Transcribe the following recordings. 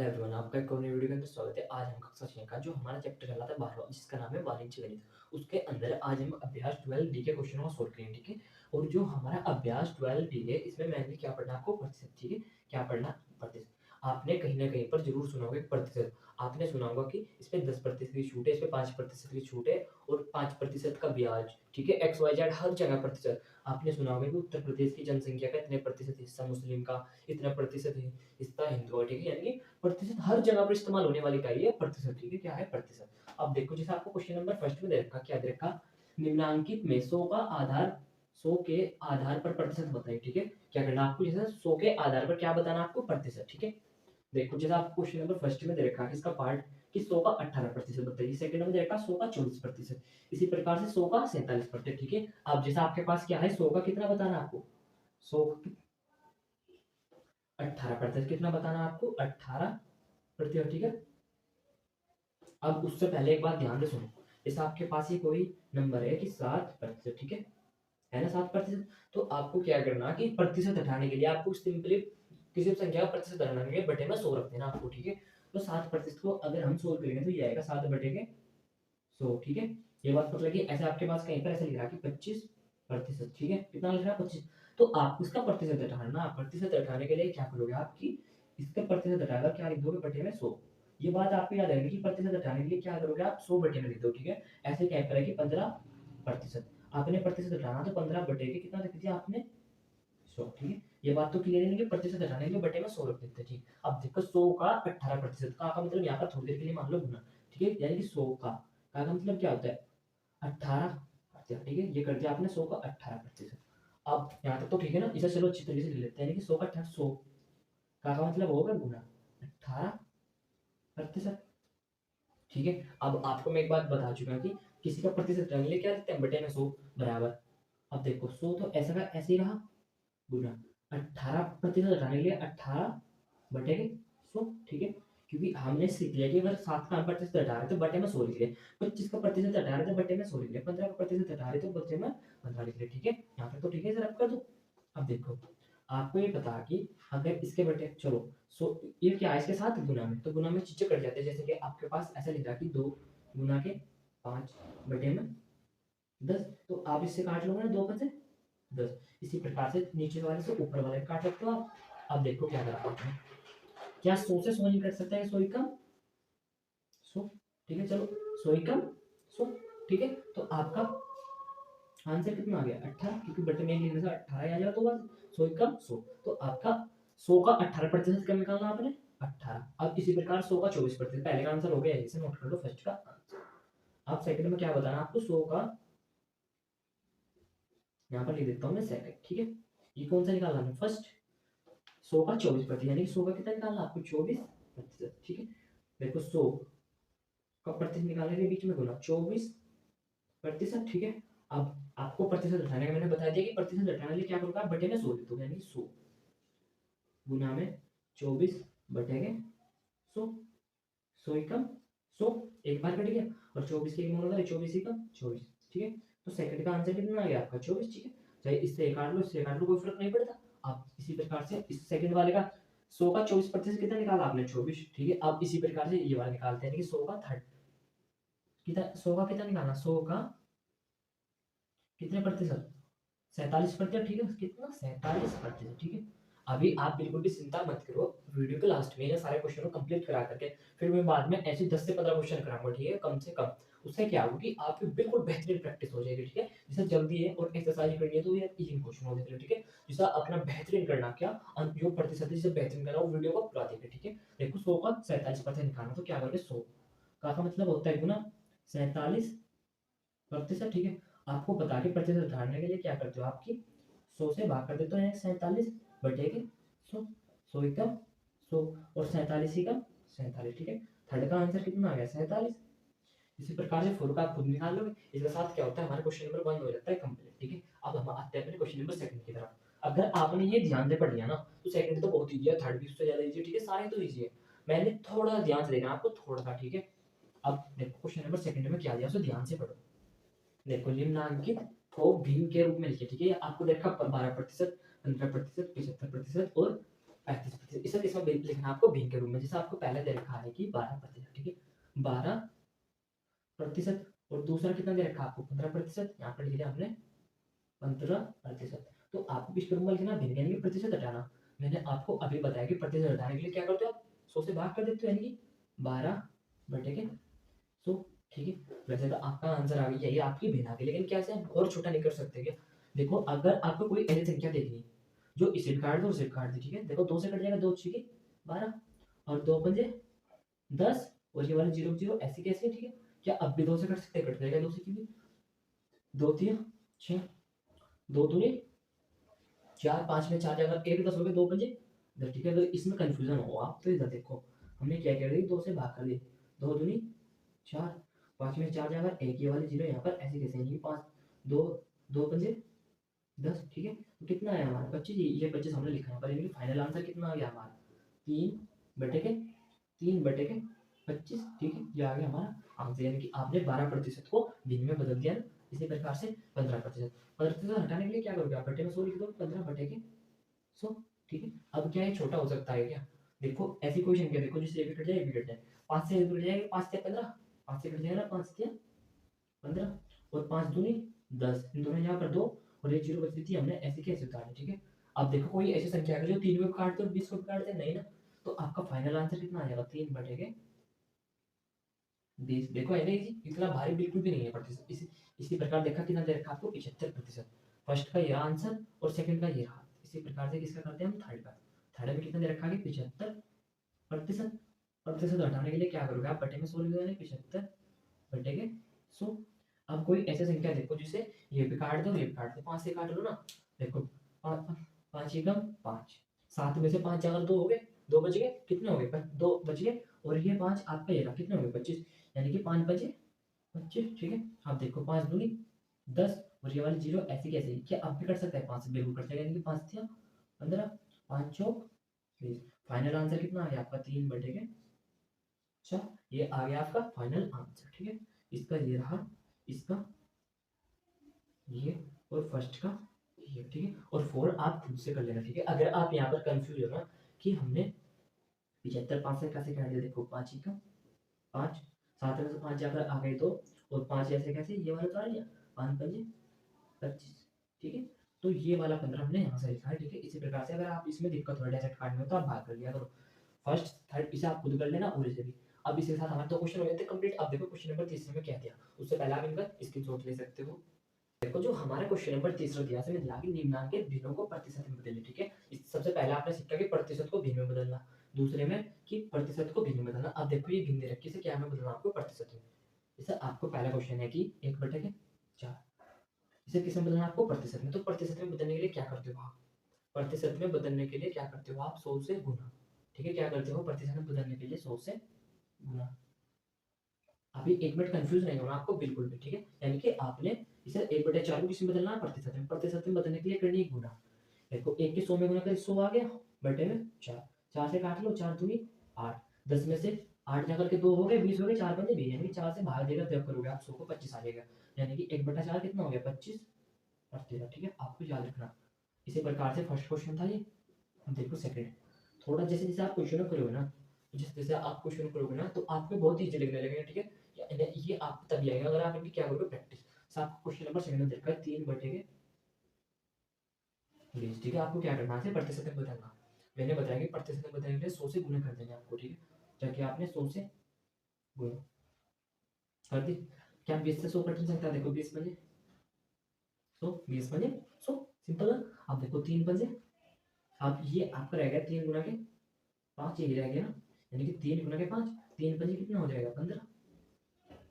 Hello everyone, आपका एक और नई वीडियो के अंदर स्वागत है। आज हम कक्षा 6 का जो हमारा चैप्टर चल रहा था 12वां, जिसका नाम है वाणिज्य गणित, उसके अंदर आज हम अभ्यास 12 डी के क्वेश्चनों को सोल्व करेंगे। ठीक है। और जो हमारा अभ्यास 12 डी है, इसमें मैंने क्या पढ़ना आपको प्रतिशत। ठीक है। क्या पढ़ना? प्रतिशत। आपने कहीं ना कहीं पर जरूर सुना होगा कि प्रतिशत। आपने सुना होगा कि इस पे 10% की छूट है, इस पे 5% की छूट है और 5% का ब्याज। ठीक है। एक्स वाई जेड हर जगह प्रतिशत। आपने सुना होगा कि उत्तर प्रदेश की जनसंख्या का इतने प्रतिशत हिस्सा मुस्लिम का, इतना प्रतिशत हिस्सा हिंदू का। ठीक है। यानी कि प्रतिशत हर जगह पर इस्तेमाल होने वाली इकाई है प्रतिशत। ठीक है। क्या है? प्रतिशत। अब देखो, जैसे आपको क्वेश्चन नंबर फर्स्ट में दे रखा, क्या दे रखा? निम्नांकित में 100 का आधार 100 के आधार पर प्रतिशत बताइए। ठीक है। क्या करना आपको? जैसे 100 के आधार पर क्या बताना आपको? प्रतिशत। ठीक है। देखो, जैसे आपको क्वेश्चन नंबर फर्स्ट में दे रखा है इसका पार्ट कि 100 का 18% बताइए। सेकंड में दे रखा 100 का 24%। इसी प्रकार से 100 का 47%। ठीक है। अब जैसे आपके पास क्या है, 100 का कितना बताना आपको? 100 18%। कितना बताना आपको? 18%। ठीक है। अब उससे पहले एक बात ध्यान से सुनो। जैसे आपके पास ही कोई नंबर है कि 7%। ठीक है ना? 7%। तो आपको क्या करना कि प्रतिशत हटाने के लिए आपको सिंपली किसी भी संख्या का प्रतिशत हटाने के लिए बटे में 100 रख देना आपको। ठीक है। तो 7% को अगर हम 100 करेंगे तो ये आएगा 7 बटे के 100। ठीक है। ये बात पता लगी? ऐसे आपके पास कहीं पर ऐसा लिख रहा है कि 25%। ठीक है। कितना लिख रहा है? 25। तो आपको इसका प्रतिशत हटाना। प्रतिशत हटाने के लिए क्या करोगे आपकी? इसका प्रतिशत हटाकर क्या लिख दोगे? बटे में 100। ये बात आपको याद रहेगी कि प्रतिशत हटाने के लिए क्या करोगे आप? 100 बटे में लिख दो। ठीक है। ऐसे क्या करें कि 15%। आपने प्रतिशत हटाना तो 15 बटे के कितना लिख दिया आपने? 100। ठीक है। ये बात तो क्लियर है कि प्रतिशत हटाने के लिए बटे में 100 रख देते हैं। ठीक। अब देखो, 100 का 18% का मतलब यहाँ पर थोड़ी देर के लिए मान लो गुना। ठीक है। यानी कि 100 का मतलब क्या होता है? 18%। ठीक है। ये कर दिया आपने 100 का 18%। अब यहाँ तक तो ठीक है ना? इसे चलो अच्छी तरीके से ले लेते हैं। यानी कि 100 का 18 100 का मतलब होगा गुना 18%। ठीक है। अब आपको मैं एक बात बता चुका कि किसी का प्रतिशत रंग ले क्या लिखते हैं? बटे में 100 बराबर। अब देखो, 100 तो ऐसा का ऐसे ही रहा गुना 18% हटाने के लिए 18 बटे के 100। ठीक है। क्योंकि हमने सीख लिया कि अगर 7 का हम प्रतिशत हटा रहे तो बटे में 100 लिख रहे, 25 का प्रतिशत हटा रहे तो बटे में 100 लिख रहे, 15 का प्रतिशत हटा रहे तो बटे में 15 लिख रहे। ठीक है। यहाँ तक तो ठीक है सर? आपका तो अब देखो, आपको ये पता कि अगर इसके बटे चलो ये क्या है? इसके साथ गुना में, तो गुना में चीजें कट जाते हैं। जैसे कि आपके पास ऐसा लिखा कि 2 गुना के 5 बटे में 10। तो आप इससे काट लोगे ना 2 5 10। इसी प्रकार से नीचे वाले से ऊपर वाले काट सकते हो आप। अब देखो क्या करा आपने। क्या 100 से 100 नहीं कट सकता है? 100 कम 100। ठीक है। चलो 100 कम 100। ठीक है। तो आपका आंसर कितना आ गया? 18, क्योंकि बटे में लिखने से 18 आ जाएगा तो बस 100 कम 100। तो आपका 100 का 18% कम निकालना आपने 18। अब इसी प्रकार 100 का 24%। पहले का आंसर हो गया, इसे नोट कर लो फर्स्ट का आंसर। अब सेकंड में क्या बताना आपको? 100 का, यहाँ पर लिख देता हूँ मैं सेकंड। ठीक है। ये कौन सा निकालना है? फर्स्ट। 100 का 24%, यानी कि 100 का कितना निकालना आपको? 24%। ठीक है। देखो, 100 का प्रतिशत निकालने के बीच में गुना 24%। ठीक है। अब आपको प्रतिशत हटाने का मैंने बता दिया कि प्रतिशत हटाने के लिए क्या करोगे आप? बटे में 100 लिख दो, यानी 100 गुना में 24 बटे के 100। 100 कम 100 एक बार कट गया, और 24 के एक होगा 24 कम 24। ठीक है। तो सेकंड का आंसर कितना आ गया आपका? 24। ठीक है। चाहे इससे काट लो, इससे काट लो, कोई फर्क नहीं पड़ता। अब इसी प्रकार से इस सेकंड वाले का 100 का 24% कितना निकाला आपने? 24। ठीक है। अब इसी प्रकार से ये वाला निकालते हैं कि 100 का थर्ड कितना, 100 का कितना निकालना? 100 का कितने प्रतिशत? 47%। ठीक है। कितना? 47%। ठीक है। अभी आप बिल्कुल भी चिंता मत करो। वीडियो के लास्ट में ये सारे क्वेश्चन को कंप्लीट करा करके फिर मैं बाद में ऐसे 10 से 15 क्वेश्चन कराऊंगा। ठीक है। कम से कम उससे क्या होगा कि आपकी बिल्कुल बेहतरीन प्रैक्टिस हो जाएगी। ठीक है। जैसे जल्दी है और एक्सरसाइज करनी है तो ये इजी क्वेश्चन हो जाएंगे। ठीक है। जैसा अपना बेहतरीन करना क्या, जो प्रतिशत है जिसे बेहतरीन करना, वो वीडियो को पूरा देखें। ठीक है। देखो, 100 का 47% निकालना, तो क्या करोगे? 100 का मतलब होता है गुना 47%। ठीक है। आपको बता के प्रतिशत उतारने के लिए क्या करते हो? आपकी 100 से भाग कर देते हो, 47 बटे के 100। 100 का 100 और 47 का 47। ठीक है। थर्ड का आंसर कितना आ गया? 47। इसी प्रकार से फोर का आप खुद निकाल लोगे। इसके साथ क्या होता है? हमारे क्वेश्चन नंबर 1 हो जाता है कंप्लीट। ठीक है। अब हम आते हैं अपने क्वेश्चन नंबर सेकंड की तरफ। अगर आपने ये ध्यान से पढ़ लिया ना तो सेकंड तो बहुत ईजी है, थर्ड भी उससे ज्यादा ईजी है। ठीक है। सारे तो ईजी है, मैंने थोड़ा ध्यान से देखना आपको, थोड़ा सा। ठीक है। अब देखो, क्वेश्चन नंबर सेकंड में क्या दिया उसे ध्यान से पढ़ो। देखो, निम्नांकित को भिन्न के रूप में लिखे। ठीक है। आपको देखा 12%, 15%, 75% और 35%। इसे इसमें लिखना है आपको भिन्न के रूप में। जैसे आपको पहले दे रखा है कि 12%, ठीक है, 12%, और दूसरा कितना दे रखा है आपको 15%, यहाँ पर लिख दिया आपने 15%। तो आपको किसके रूप में लिखना, भिन्न यानी कि प्रतिशत हटाना। मैंने आपको अभी बताया कि प्रतिशत हटाने के लिए क्या करते हो आप, 100 से भाग कर देते हो, यानी कि 12/100, ठीक है। वैसे तो आपका आंसर आ गया, ये आपकी भिन्न आ गई, लेकिन कैसे हम और छोटा नहीं कर सकते क्या। देखो अगर आपको कोई ऐसी संख्या देखनी जो इसे भी काट दो उसे भी काट दे, ठीक है, देखो 2 से कट जाएगा, 2 छीके 12, और 2 पंजे 10, और ये वाले 0 0 ऐसे कैसे, ठीक है। क्या अब भी 2 से कट सकते हैं, कट जाएगा 2 से, क्योंकि 2 3 6, 2 दूनी 4, 5 में 4 जाएगा, 1 10 हो गए, 2 पंजे 10, ठीक है। अगर इसमें कंफ्यूजन हो आप तो इधर देखो, हमने क्या कर दी, 2 से भाग कर दी, 2 दूनी 4, 5 में 4 जाएगा, 1 ये वाले 0 यहाँ पर ऐसे कैसे, नहीं 5 2 2 पंजे 10, ठीक है। तो कितना आया हमारा 25, ये 25 हमने लिखा है पर, यानी फाइनल आंसर कितना आ गया हमारा 3/3/25, ठीक है। ये आ गया हमारा आंसर, यानी कि आपने 12% को भिन्न में बदल दिया ना। इसी प्रकार से 15% हटाने के लिए क्या करोगे आप, बटे में 100 लिख दो, 15/100, ठीक है। अब क्या ये छोटा हो सकता है क्या, देखो ऐसी कोई संख्या देखो जिससे एक कट जाए, एक कट जाए, 5 से एक कट जाएगा, 5 से 15, 5 से कट जाएगा ना, 5 से 15, और 5 दूनी 10, इन दोनों यहाँ पर 2, और एक 0 बची थी, हमने ऐसे कैसे उतारी, ठीक है। अब देखो कोई ऐसी संख्या है जो 3 को काटते और 20 को काटते नहीं ना, तो आपका फाइनल आंसर कितना आ जाएगा, 3/20। देखो है ना इजी, इतना भारी बिल्कुल भी नहीं है प्रतिशत। इसी प्रकार देखा कितना दे रखा आपको 75%। फर्स्ट का ये आंसर और सेकंड का ये रहा। इसी प्रकार से किसका करते हैं हम, थर्ड का। थर्ड में कितना दे रखा है, 75%। प्रतिशत हटाने के लिए क्या करोगे आप, बटे में 100 लिख दो, 75/100। अब कोई ऐसी संख्या देखो जिसे ये भी काट दो, ये भी काट दो, 5 से काट लो ना, देखो 5 एकम 5, 7 में से 5 अगर 2 हो गए, 2 बच गए, कितने हो गए, 2 बच गए, और ये 5 आपका ये रहा, कितने हो गए 25, यानी कि 5 बचे 25, ठीक है। अब देखो 5 दूनी 10, और ये वाली 0 ऐसी कैसे, क्या अब भी कट सकता है, 5 से बिल्कुल कट जाएगा, यानी कि 5 थिया 15, 5 चौक 20। फाइनल आंसर कितना आ गया आपका, 3/, अच्छा ये आ गया आपका फाइनल आंसर, ठीक है। इसका ये रहा, इसका ये, और फर्स्ट का ये, ठीक है। और 4 आप खुद से कर लेना, ठीक है। अगर आप यहाँ पर कंफ्यूज हो ना कि हमने 75 5 से कैसे काट दिया, देखो 5 ही का 5, 7 में से 5 जाकर आ गए 2, और 5 ऐसे कैसे, ये वाला तो आ लिया, 5 पंजे 25, ठीक है। तो ये वाला 15 हमने यहाँ से लिखा है, ठीक है। इसी प्रकार से अगर आप इसमें दिक्कत हो डायरेक्ट काटने में तो आप भाग कर लिया करो, फर्स्ट थर्ड इसे आप खुद कर लेना, और इसे भी। अब इसके साथ हमारे 2 क्वेश्चन हो जाते हैं कंप्लीट। अब देखो क्वेश्चन नंबर तीसरे में क्या दिया, उससे पहले आप इनका स्क्रीनशॉट ले सकते हो। देखो जो हमारा क्वेश्चन नंबर तीसरा दिया है, दिया कि निम्नांकित भिन्नों को प्रतिशत में बदलें, ठीक है। सबसे पहले आपने सीखा कि प्रतिशत को भिन्न में बदलना, दूसरे में कि प्रतिशत को भिन्न में बदलना। अब देखो ये भिन्न दे रखी है, क्या में बदलना आपको, प्रतिशत में। जैसे आपको पहला क्वेश्चन है कि 1/4, इसे किस में बदलना आपको, प्रतिशत में। तो प्रतिशत में बदलने के लिए क्या करते हो आप, प्रतिशत में बदलने के लिए क्या करते हो आप, 100 से गुना, ठीक है। क्या करते हो प्रतिशत में बदलने के लिए 100 से गुना। अभी 1 मिनट कंफ्यूज नहीं होना आपको बिल्कुल भी, ठीक है। यानी कि आपने इसे 1/4 को किस में बदलना है, प्रतिशत में बदलने के लिए करनी है गुना। देखो 1 के 100 में गुना कर 100 आ गया, बटे में 4, 4 से काट लो, 4 दूनी 8, 10 में से 8 जा करके 2 हो गए, 20 हो गए, 4 पंजे 20, यानी कि 4 से भाग देगा तब करोगे आप 100 को, 25 आ जाएगा, यानी कि 1/4 कितना हो गया, 25 और 13, ठीक है। आपको याद रखना। इसी प्रकार से फर्स्ट क्वेश्चन था ये। अब देखो सेकंड, थोड़ा जैसे जैसे आप क्वेश्चन करोगे ना, जैसे जैसे आप क्वेश्चन करोगे ना, तो आपको बहुत ईजी लगने लगेगा, ठीक है। ये आप तभी आएगा अगर आप इनकी क्या करोगे, प्रैक्टिस। आपको क्वेश्चन नंबर सेकंड में देखा है 3/20, ठीक है। आपको क्या करना है, प्रतिशत में बदलना। मैंने बताया कि प्रतिशत में बदलने के लिए 100 से गुना कर देंगे आपको, ठीक है। ताकि आपने 100 से गुना कर दी, क्या 20 से 100 कट नहीं सकता, देखो 20 बजे 100, 20 बजे 100, सिंपल है। अब देखो 3 बजे, अब ये आपका रह गया 3 गुना के 5, यही रह गया ना, यानी कि 3 गुना के 5, 3 बजे कितना हो जाएगा 15,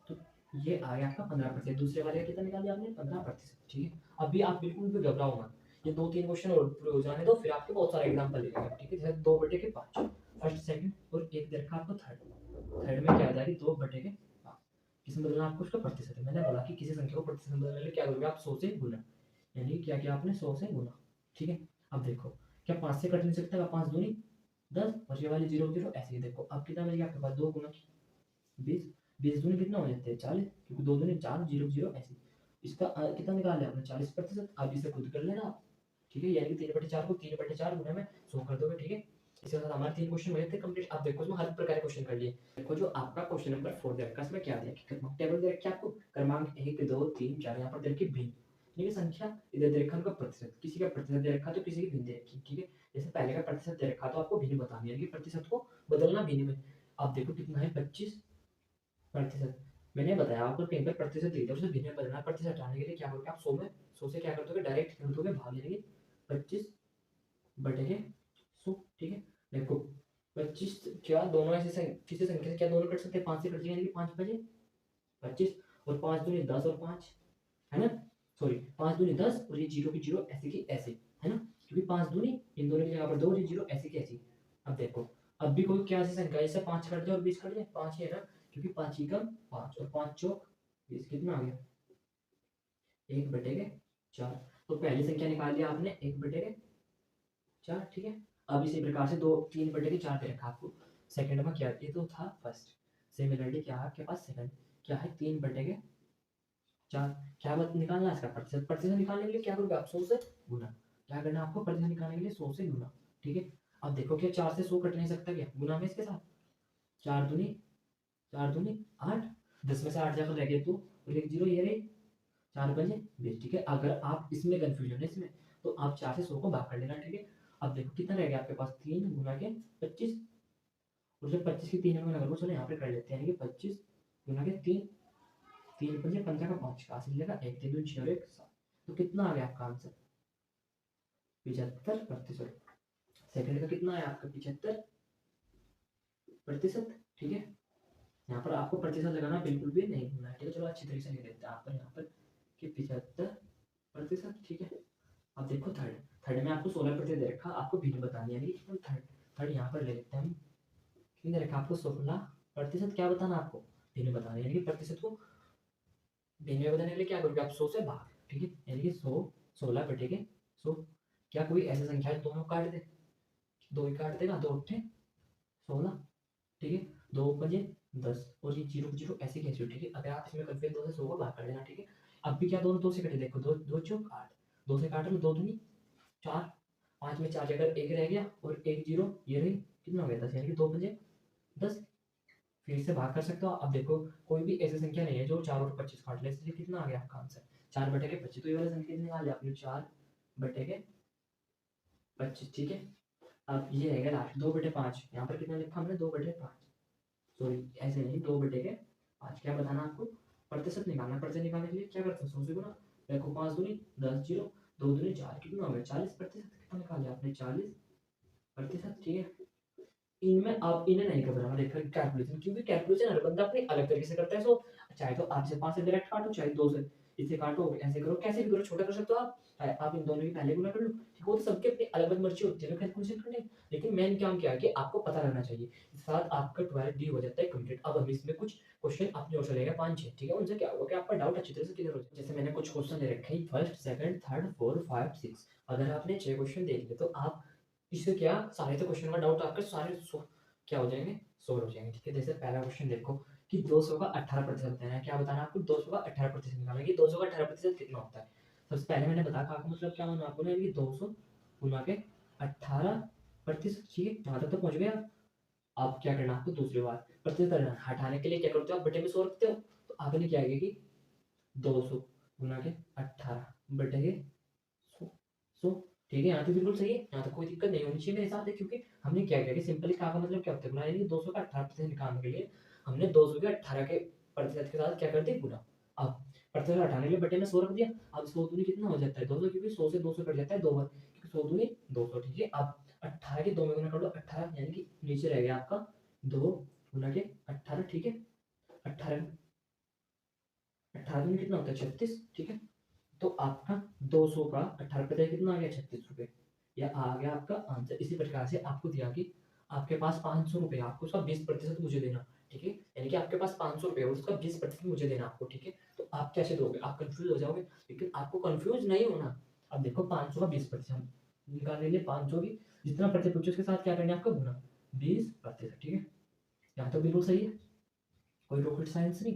तो ये आ गया आपका 15%। दूसरे वाले का कितना निकाल दिया आपने, 15%, ठीक है। अभी आप बिल्कुल भी घबराओ मत, ये 2 3 क्वेश्चन और पूरे हो जाने दो, फिर आपके बहुत सारे एग्जाम्पल ले लेंगे, ठीक है। जैसे 2/5, फर्स्ट सेकंड, और एक दे रखा आपको थर्ड। थर्ड में क्या आ जाएगी, 2/5, किसमें बदलना आपको, उसका प्रतिशत है। मैंने बोला कि किसी संख्या को प्रतिशत में बदलने के लिए क्या करोगे आप, 100 से गुना, यानी क्या किया आपने, 100 से गुना, ठीक है। अब देखो क्या 5 से कट नहीं सकता, 5 दूनी 10, और ये वाली 0 0 ऐसे ही। देखो अब कितना बचेगा आपके पास, 2 गुना 20, 20 दूनी कितना हो जाते हैं 40, क्योंकि 2 दूनी 4, 0 0 ऐसे। इसका कितना निकाल लिया आपने, 40%। अब इसे खुद कर लेना आप, ठीक है। यानी कि 3/4 को 3/4 गुना में 100 कर दोगे, ठीक है। इसके साथ हमारे 3 क्वेश्चन हो जाते हैं कंप्लीट। आप देखो इसमें हर प्रकार के क्वेश्चन कर लिए। देखो जो आपका क्वेश्चन नंबर 4 दे रखा है, इसमें क्या दिया कि क्रमांक टेबल दे रखी है आपको, क्रमांक 1 2 3 4 यहाँ पर दे रखी भिन्न, ठीक है, संख्या इधर दे रखा है उनका प्रतिशत, किसी का प्रतिशत दे रखा तो किसी की भिन्न दे रखी, ठीक है। जैसे पहले का प्रतिशत दे रखा तो आपको भिन्न बतानी है, यानी कि प्रतिशत को बदलना भिन्न में। आप देखो कितना है 25%। मैंने बताया आपको कहीं पर प्रतिशत दिया उसे भिन्न में बदलना। प्रतिशत हटाने के लिए क्या करोगे आप 100 में 100 से क्या कर दोगे डायरेक्ट कर दोगे भाग, यानी कि 25 बटे के 100, ठीक है। देखो 25 क्या दोनों ऐसे किसी संख्या से क्या दोनों कट सकते हैं, 5 से कट जाएंगे, यानी कि 5 बजे 25 और 5 दूनी 10 और 5 है ना, सॉरी 5 दूनी 10 और ये जीरो की जीरो ऐसे की ऐसे, है ना, क्योंकि 5 दूनी इन दोनों की जगह पर 2 और ये जीरो ऐसे की ऐसी। अब देखो अब भी कोई क्या ऐसी संख्या जैसे 5 कट जाए और 20 कट जाए, 5 ही है ना, क्योंकि 5 ही कम 5 और 5 चौक 20, कितना आ गया 1 बटे के 4। तो पहली संख्या निकाल लिया आपने 1 बटे के 4, ठीक है। अब इसी प्रकार से 2 3 बटे के 4 दे रखा आपको। सेकंड में क्या, ये तो था फर्स्ट, सिमिलरली क्या है आपके पास सेकंड, क्या है 3 बटे के 4। क्या बात निकालना है इसका प्रतिशत, प्रतिशत निकालने के लिए क्या करोगे आप 100 से गुना, क्या करना है आपको प्रतिशत निकालने के लिए 100 से गुना, ठीक है। अब देखो क्या 4 से 100 कट नहीं सकता, क्या गुना में इसके साथ 4 दूनी 8, 10 में से 8 जाकर रह गए तो, और एक जीरो ये रही 4 बजे 20, ठीक है। अगर आप इसमें कंफ्यूजन है इसमें तो आप 4 से 100 को भाग कर लेना, ठीक है। अब देखो कितना रह गया आपके पास 3 गुना के 25, और जब 25 की 3 गुना करो, चलो यहाँ पे कर लेते हैं कि 25 गुना के 3, 3 पंजे 15 का 5 का असली जगह 1 3 2 6 और 1 7, तो कितना आ गया आपका आंसर 75%। सेकंड का कितना है आपका 75%, ठीक है। यहाँ पर आपको प्रतिशत लगाना बिल्कुल भी नहीं भूलना है, ठीक है। चलो अच्छी तरीके से लिख देते हैं आप यहाँ पर कि 75%, ठीक है। अब देखो थर्ड, थर्ड में आपको 16% दे रखा, आपको भिन्न बतानी है, यानी थर्ड थर्ड यहाँ पर ले लेते हैं हम, कितने दे रखा आपको 16%, क्या बताना आपको भिन्न बताना है, यानी कि प्रतिशत को भिन्न में बताने के लिए क्या करोगे आप 100 से भाग, ठीक है, यानी कि 100 16 बटे के 100। क्या कोई ऐसी संख्या है दोनों काट दे, दो ही काट देगा, 2 अट्ठे 16, ठीक है, 2 पंजे 10 और ये जीरो जीरो ऐसे कैसे, ठीक है। अगर आप इसमें कंफ्यूज 2 से 100 को भाग कर लेना, ठीक है। अब भी क्या दोनों 2 से कटे, देखो 2 2 चौक 8, 2 से काट लो 2 दूनी 4, 5 में 4 जगह 1 रह गया और 1 जीरो ये रही, कितना हो गया 10, यानी कि 2 पंजे 10, फिर से भाग कर सकते हो। अब देखो कोई भी ऐसी संख्या नहीं है जो 4 और 25 काट ले, इसलिए कितना आ गया आपका आंसर 4 बटे के 25। तो ये वाला संख्या निकाल लिया आपने 4 बटे के 25, ठीक है। अब ये रहेगा लास्ट 2 बटे 5, यहाँ पर कितना लिखा हमने 2 बटे 5, सॉरी ऐसे नहीं 2 बटे के 5। क्या बताना आपको प्रतिशत निकालना, प्रतिशत निकालने के लिए क्या करते हैं 100 से गुना, देखो 5 दूनी 10 जीरो 2 दूनी 4, कितना हो गया 40%, कितना निकाल लिया आपने 40%, ठीक है। इनमें आप इन्हें नहीं घबराना देखकर कैलकुलेशन, क्योंकि कैलकुलेशन हर बंदा अपनी अलग तरीके से करता है। सो चाहे तो आप से 5 से डायरेक्ट काटो, चाहे 2 से इसे काटो, ऐसे करो, कैसे भी करो, छोटा कर सकते हो आप, चाहे आप इन दोनों की पहले गुना कर लो, ठीक है। वो तो सबके अपनी अलग अलग मर्जी होती है कैलकुलेशन करने, लेकिन मेन काम क्या है कि आपको पता रहना चाहिए। इस साथ आपका 12 डी हो जाता है कंप्लीट। अब हम इसमें कुछ क्वेश्चन अपने ओर से लेंगे 5-6, ठीक है। उनसे क्या होगा कि आपका डाउट अच्छी तरह से क्लियर हो जाए। जैसे मैंने कुछ क्वेश्चन ले रखे हैं फर्स्ट सेकंड थर्ड 4 5 6, अगर आपने 6 क्वेश्चन देख लिए तो आप इससे क्या सारे तो क्वेश्चन का डाउट आपके सारे क्या हो जाएंगे सोल्व हो जाएंगे, ठीक है। जैसे पहला क्वेश्चन देखो कि 200 का 18% देना है, क्या बताना आपको 200 का 18% निकालना है कि 200 का 18% कितना होता है। सबसे पहले मैंने बताया आपको मतलब क्या होना आपको ना कि 200 गुना के 18%, ठीक है, यहाँ तक तो पहुंच गया। अब क्या करना आपको दूसरी बार प्रतिशत हटाने के लिए क्या करते हो आप बटे में 100 रखते हो, तो आपने क्या आएगा कि 200 गुना के 18 बटे के 100, ठीक है। यहाँ तक बिल्कुल सही है, यहाँ तक कोई दिक्कत नहीं होनी चाहिए मेरे हिसाब से, क्योंकि हमने क्या किया कि सिंपली का मतलब क्या होता है गुना, यानी 200 का 18% निकालने के लिए हमने 200 के 18 के प्रतिशत के साथ क्या कर दिया गुना। अब प्रतिशत हटाने के लिए बटे में 100 रख दिया। अब 100 दूनी कितना हो जाता है 200, क्योंकि 100 से 200 कट जाता है 2 बार, क्योंकि 100 दूनी 200, ठीक है। अब 18 के 2 में गुना कर लो 18, यानी कि नीचे रह गया आपका 2 गुना के 18, ठीक है। 18 18 दूनी कितना होता है 36, ठीक है। तो आपका 200 का 18% कितना आ गया 36 रुपए, या आ गया आपका आंसर। इसी प्रकार से आपको दिया कि आपके पास 500 रुपए, आपको उसका 20% मुझे देना, ठीक है। यानी कि आपके पास 500 रुपए और उसका 20% मुझे देना आपको, ठीक है। तो आप कैसे दोगे, आप कंफ्यूज हो जाओगे, लेकिन आपको कंफ्यूज नहीं होना। अब देखो 500 का 20% निकालने के लिए 500 की जितना प्रतिशत पूछो उसके साथ क्या करना है आपका गुना 20%, ठीक है। यहाँ तो बिल्कुल सही है, कोई रॉकेट साइंस नहीं।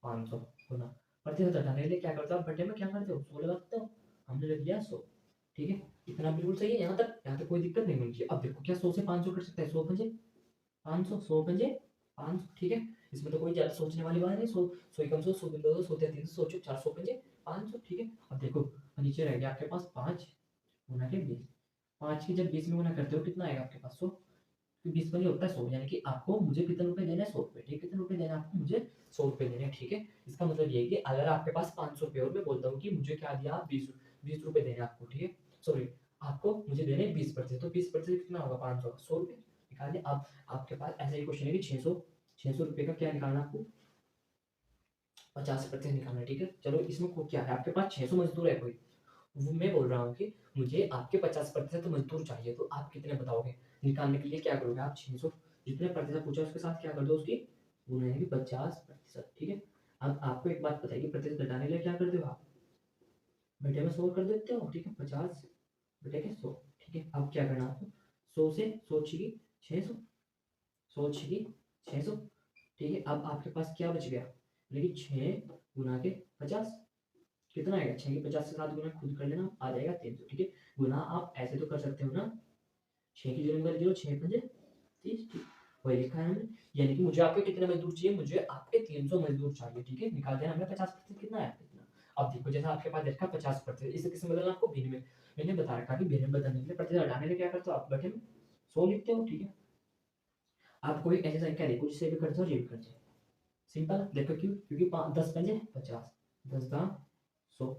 500 गुना प्रतिशत हटाने के लिए क्या करते हो आप बटे में क्या करते हो 100 लगाते हो, हमने लिख लिया 100, ठीक है। इतना बिल्कुल सही है यहाँ तक कोई दिक्कत नहीं होनी चाहिए। अब देखो क्या 100 से 500 कट सकता है? 100 पंजे 500, 100 पंजे 500, ठीक है। इसमें तो कोई ज़्यादा सोचने वाली बात नहीं। 100, 100 एकम 100, 100 दूनी 200, 100 तिया 300, 100 चौक 400 पंजे 500, ठीक है। अब देखो नीचे रह गया आपके पास 5 गुना के 20। 5 की जब 20 में गुना करते हो कितना आएगा आपके पास? 100। तो 20 पंजे होता है 100, यानी कि आपको मुझे कितने रुपए देने हैं? 100 रुपए, ठीक है। कितने रुपए देने हैं आपको? मुझे 100 रुपए देने हैं, ठीक है। इसका मतलब ये है कि अगर आपके पास 500 रुपए और मैं बोलता हूँ कि मुझे क्या दिया आप 20 रुपए देने हैं आपको, ठीक है। सॉरी, आपको मुझे देने 20%, तो 20% कितना होगा? 500 का 100 रुपए निकालिए। अब आपके पास ऐसा ही क्वेश्चन है कि 600 रुपए का क्या निकालना आपको? 50% निकालना है, ठीक है। चलो इसमें क्या है, आपके पास 600 मजदूर है कोई, वो मैं बोल रहा हूँ कि मुझे आपके 50% मजदूर चाहिए, तो आप कितने बताओगे? निकालने के लिए क्या करोगे आप? 600 जितने प्रतिशत पूछा उसके साथ क्या कर दो, उसकी गुना यानी कि 50%, ठीक है। अब आपको एक बात बताइए, प्रतिशत घटाने के लिए क्या करते हो आप? बटे में 100 कर देते हो, ठीक है। 50 बटे के 100, ठीक है। अब क्या करना आपको? 100 से 100 छिकी 600, 100 छिकी 600, ठीक है। अब आपके पास क्या बच गया? लेकिन 6 गुना के 50 कितना आएगा? 6 के 50 से 7 गुना खुद कर लेना, आ जाएगा 300, ठीक है। गुना आप ऐसे तो कर सकते हो ना, 6 की जगह कर लो 6 पंजे 30, ठीक। वही लिखा है हमने। यानी कि मुझे आपके कितने मजदूर चाहिए? मुझे आपके 300 मजदूर चाहिए, ठीक है। निकाल देना हमने 50% कितना है इतना। अब देखो जैसा आपके पास देखा 50%, इसे किसमें बदलना आपको? भिन्न में। मैंने बता रखा कि भिन्न में बदलने के लिए प्रतिशत हटाने के लिए क्या करते हो आप? बटे में 100 लिखते हो, ठीक है। आप कोई ऐसी संख्या देखो जिससे भी कट जाए और ये भी कट जाए, सिंपल। देखो क्यों? क्योंकि 10 पंजे 50, 10 दाम 100,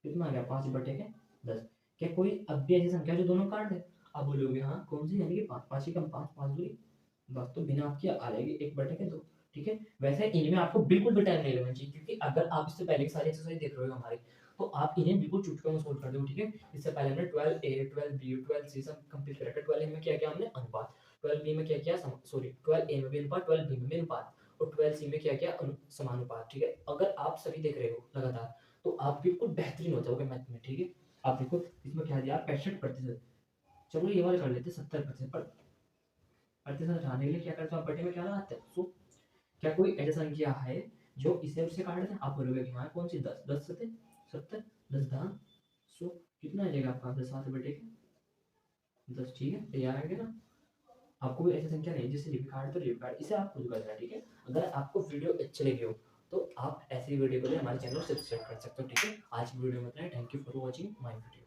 कितना आ गया? 5 बटे के 10। क्या कोई अब भी ऐसी संख्या जो दोनों काट दे? आप बोलोगे हाँ कौन सी, यानी कि 5, 5 ही कम 5, 5 दूरी 10, तो बिना आपकी आ जाएगी 1 बटे के 2, ठीक है। वैसे इनमें आपको बिल्कुल भी टाइम नहीं लगना चाहिए, क्योंकि अगर आप इससे पहले की सारी एक्सरसाइज देख रहे हो हमारी, तो आप इन्हें बिल्कुल चुटकियों में सोल्व कर दो, ठीक है। इससे पहले हमने 12 ए 12 बी 12 सी सब कंप्लीट कर रखा है। 12 ए में क्या किया हमने? अनुपात। 12 बी में क्या किया? सॉरी, 12 ए में भी अनुपात, 12 बी में भी अनुपात, और 12 सी में क्या किया? समानुपात, ठीक है। अगर आप सभी देख रहे हो लगातार, तो आप बिल्कुल बेहतरीन हो जाओगे मैथ में, ठीक है। आप देखो इसमें क्या दिया? 65%। चलो ये वाला कर लेते 70%, पर प्रतिशत हटाने के लिए क्या करते हो आप? बटे में क्या लगाते हो? 100। क्या कोई ऐसी संख्या है जो इसे और इसे काट दे? आप बोलोगे कि हाँ कौन सी? 10, 10 सते 70, 10 दाम 100, कितना आ जाएगा आपका? 10 7 बटे के 10, ठीक है। तैयार आएंगे ना? आपको कोई ऐसी संख्या नहीं जिससे लिपि काट दो, लिपि काट, इसे आप खुद करना, ठीक है। अगर आपको वीडियो अच्छी लगी हो तो आप ऐसी वीडियो के लिए हमारे चैनल को सब्सक्राइब कर सकते हो, ठीक है। आज की वीडियो में इतना ही। Thank you for watching my video.